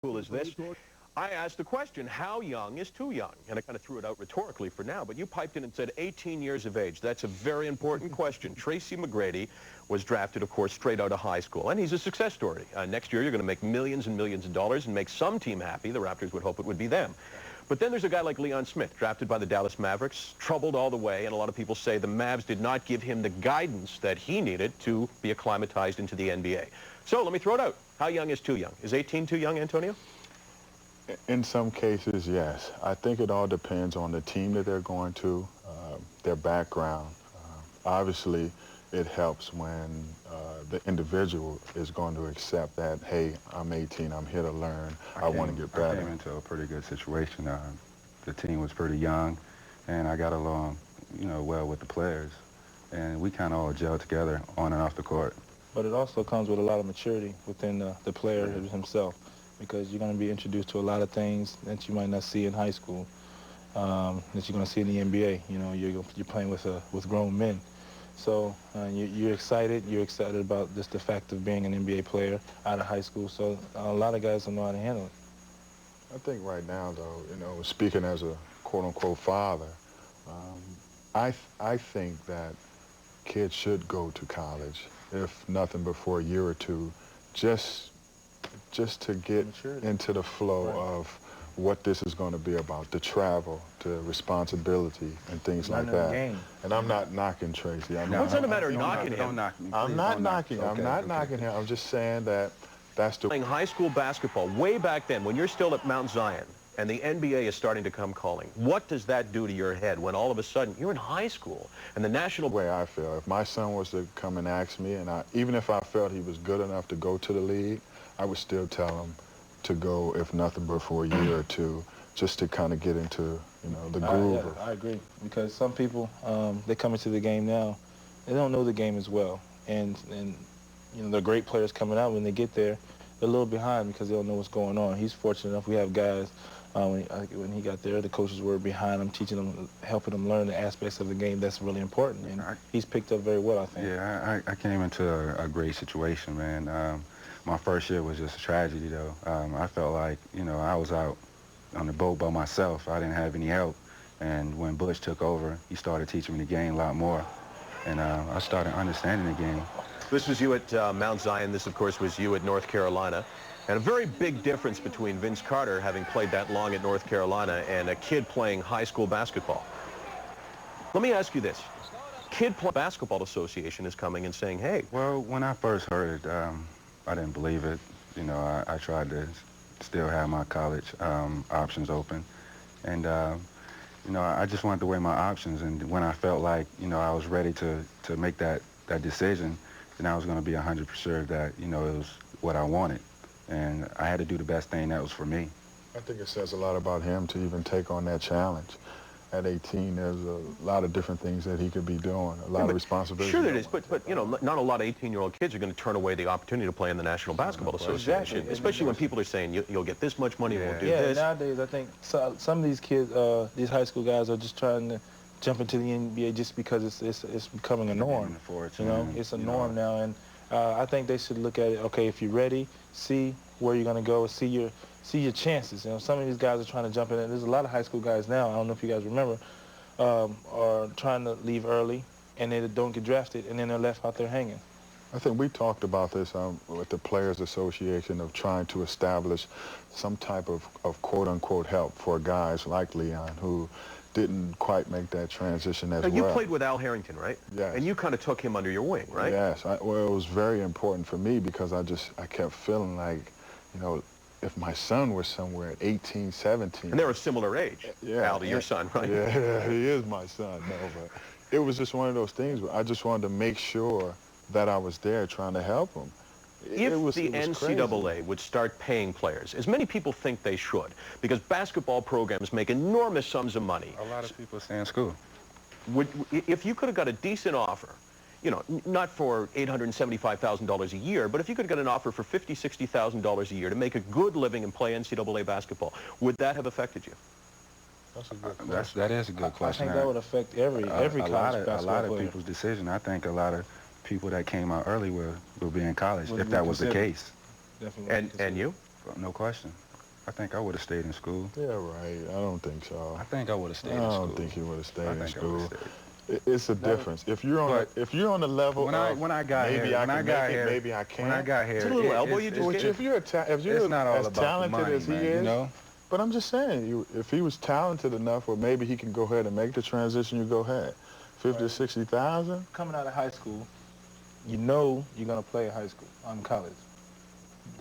Cool is this? I asked the question, how young is too young? And I kind of threw it out rhetorically for now, but you piped in and said 18 years of age. That's a very important question. Tracy McGrady was drafted, of course, straight out of high school, and he's a success story. Next year, you're going to make millions and millions of dollars and make some team happy. The Raptors would hope it would be them. But then there's a guy like Leon Smith, drafted by the Dallas Mavericks, troubled all the way, and a lot of people say the Mavs did not give him the guidance that he needed to be acclimatized into the NBA. So let me throw it out. How young is too young? Is 18 too young, Antonio? In some cases, yes. I think it all depends on the team that they're going to, their background. Obviously, it helps when the individual is going to accept that, hey, I'm 18, I'm here to learn, I want to get better. I came into a pretty good situation. The team was pretty young, and I got along, well with the players. And we kind of all gelled together on and off the court. But it also comes with a lot of maturity within the player himself, because you're going to be introduced to a lot of things that you might not see in high school, that you're going to see in the NBA. You know, you're playing with grown men. So you're excited. You're excited about just the fact of being an NBA player out of high school. So a lot of guys don't know how to handle it. I think right now, though, speaking as a quote-unquote father, I think that kids should go to college, if nothing before a year or two, just to get into the flow of what this is going to be about, the travel, the responsibility, and things like that. And I'm not knocking Tracy. What's the matter knocking him? Don't knock me. I'm not knocking him. I'm not knocking him. I'm just saying that that's the... Playing high school basketball way back then, when you're still at Mount Zion, and the NBA is starting to come calling, what does that do to your head when all of a sudden you're in high school and the national... way I feel, if my son was to come and ask me, and even if I felt he was good enough to go to the league, I would still tell him to go, if nothing but for a year or two, just to kind of get into, the groove. I agree, because some people, they come into the game now, they don't know the game as well, and they're great players coming out. When they get there, they're a little behind because they don't know what's going on. He's fortunate enough. We have guys, when he got there, the coaches were behind him, teaching him, helping him learn the aspects of the game that's really important, and he's picked up very well, I think. Yeah, I came into a great situation, man. My first year was just a tragedy, though. I felt like, I was out on the boat by myself. I didn't have any help. And when Bush took over, he started teaching me the game a lot more. And I started understanding the game. This was you at Mount Zion. This, of course, was you at North Carolina. And a very big difference between Vince Carter, having played that long at North Carolina, and a kid playing high school basketball. Let me ask you this. Kid Basketball Association is coming and saying, hey. Well, when I first heard it, I didn't believe it. I tried to still have my college options open. And, I just wanted to weigh my options. And when I felt like, I was ready to make that decision, then I was going to be 100% sure that, it was what I wanted. And I had to do the best thing that was for me. I think it says a lot about him to even take on that challenge. At 18, there's a lot of different things that he could be doing, a lot of responsibility. Sure there is, but not a lot of 18-year-old kids are going to turn away the opportunity to play in the National Basketball Association, exactly. Especially when people are saying you'll get this much money, we'll do this. Yeah, nowadays I think some of these kids, these high school guys, are just trying to jump into the NBA just because it's becoming a norm. It's a norm now, and I think they should look at it. Okay, if you're ready, see where you're going to go, see your chances. Some of these guys are trying to jump in. There's a lot of high school guys now, I don't know if you guys remember, are trying to leave early, and they don't get drafted, and then they're left out there hanging. I think we talked about this with the Players Association, of trying to establish some type of quote-unquote help for guys like Leon, who didn't quite make that transition as well. You played with Al Harrington, right? Yes. And you kind of took him under your wing, right? Yes. Well, it was very important for me because I kept feeling like, if my son was somewhere at 18, 17. And they're a similar age, Al, to your son, right? Yeah, he is my son, but it was just one of those things where I just wanted to make sure that I was there trying to help him. If the NCAA would start paying players, as many people think they should, because basketball programs make enormous sums of money. A lot of people stay in school. If you could have got a decent offer, not for $875,000 a year, but if you could have got an offer for $50,000, $60,000 a year to make a good living and play NCAA basketball, would that have affected you? That's a good question. That is a good question. I think that would affect every college basketball player. A lot of people's decision. I think a lot of people that came out early will be in college, if that was the case. Definitely. And you? No question. I think I would have stayed in school. Yeah, right. I don't think so. I think I would have stayed I in school. don't think you would have stayed in I school. would've stayed. It's a difference. If you're on the level when I got maybe here, I can make it, maybe I can't. When I got here, It's a little elbow you just get. If you're it's not all as about the talented money, as he man, is, you know? but I'm just saying, if he was talented enough, or maybe he can go ahead and make the transition, you go ahead. 50 to 60,000. Coming out of high school, you know you're gonna play in high school, college.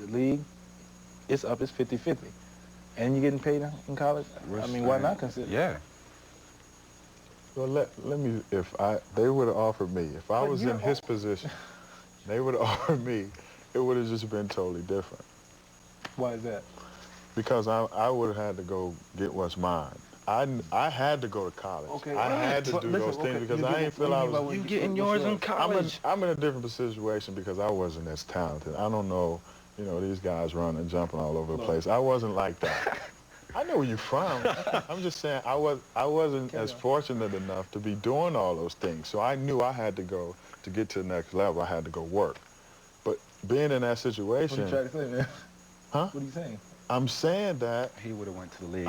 The league, it's 50-50. And you're getting paid in college? I mean, why not consider it? Yeah. Well, let me, they would have offered me, if I was in his position, they would have offered me, it would have just been totally different. Why is that? Because I would have had to go get what's mine. I had to go to college. Okay, I had to do those things because I didn't feel I was... You getting yours in college? I'm in a different situation because I wasn't as talented. I don't know, these guys running, jumping all over the place. I wasn't like that. I know where you're from. I'm just saying I wasn't as fortunate enough to be doing all those things. So I knew I had to go, to get to the next level, I had to go work. But being in that situation... What are you trying to say, man? Huh? What are you saying? I'm saying that... He would have went to the league.